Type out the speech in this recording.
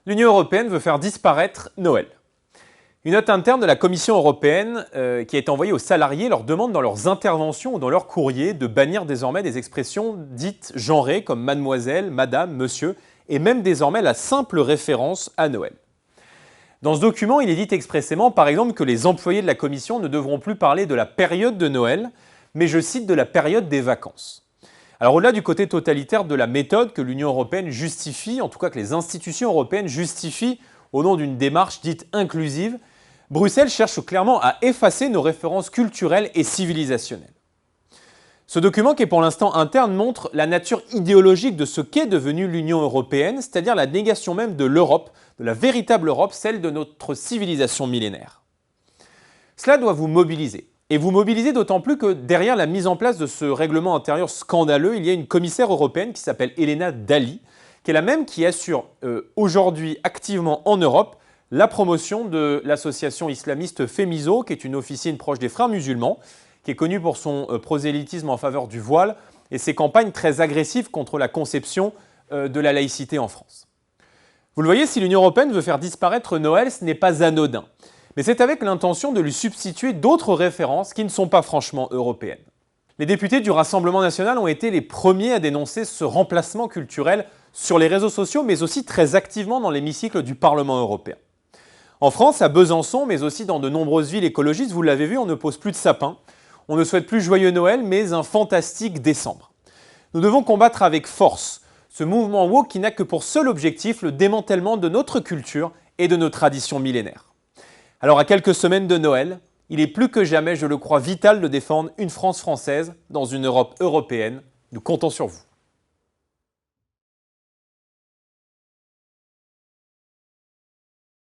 L'Union européenne veut faire disparaître Noël. Une note interne de la Commission européenne qui est envoyée aux salariés leur demande dans leurs interventions ou dans leurs courriers de bannir désormais des expressions dites genrées comme mademoiselle, madame, monsieur et même désormais la simple référence à Noël. Dans ce document, il est dit expressément par exemple que les employés de la Commission ne devront plus parler de la période de Noël, mais je cite de la période des vacances. Alors au-delà du côté totalitaire de la méthode que l'Union européenne justifie, en tout cas que les institutions européennes justifient au nom d'une démarche dite inclusive, Bruxelles cherche clairement à effacer nos références culturelles et civilisationnelles. Ce document, qui est pour l'instant interne, montre la nature idéologique de ce qu'est devenue l'Union européenne, c'est-à-dire la négation même de l'Europe, de la véritable Europe, celle de notre civilisation millénaire. Cela doit vous mobiliser. Et vous mobilisez d'autant plus que derrière la mise en place de ce règlement intérieur scandaleux, il y a une commissaire européenne qui s'appelle Helena Dalli, qui est la même qui assure aujourd'hui activement en Europe la promotion de l'association islamiste Femiso, qui est une officine proche des frères musulmans, qui est connue pour son prosélytisme en faveur du voile et ses campagnes très agressives contre la conception de la laïcité en France. Vous le voyez, si l'Union européenne veut faire disparaître Noël, ce n'est pas anodin. Mais c'est avec l'intention de lui substituer d'autres références qui ne sont pas franchement européennes. Les députés du Rassemblement national ont été les premiers à dénoncer ce remplacement culturel sur les réseaux sociaux, mais aussi très activement dans l'hémicycle du Parlement européen. En France, à Besançon, mais aussi dans de nombreuses villes écologistes, vous l'avez vu, on ne pose plus de sapin. On ne souhaite plus joyeux Noël, mais un fantastique décembre. Nous devons combattre avec force ce mouvement woke qui n'a que pour seul objectif le démantèlement de notre culture et de nos traditions millénaires. Alors à quelques semaines de Noël, il est plus que jamais, je le crois, vital de défendre une France française dans une Europe européenne. Nous comptons sur vous.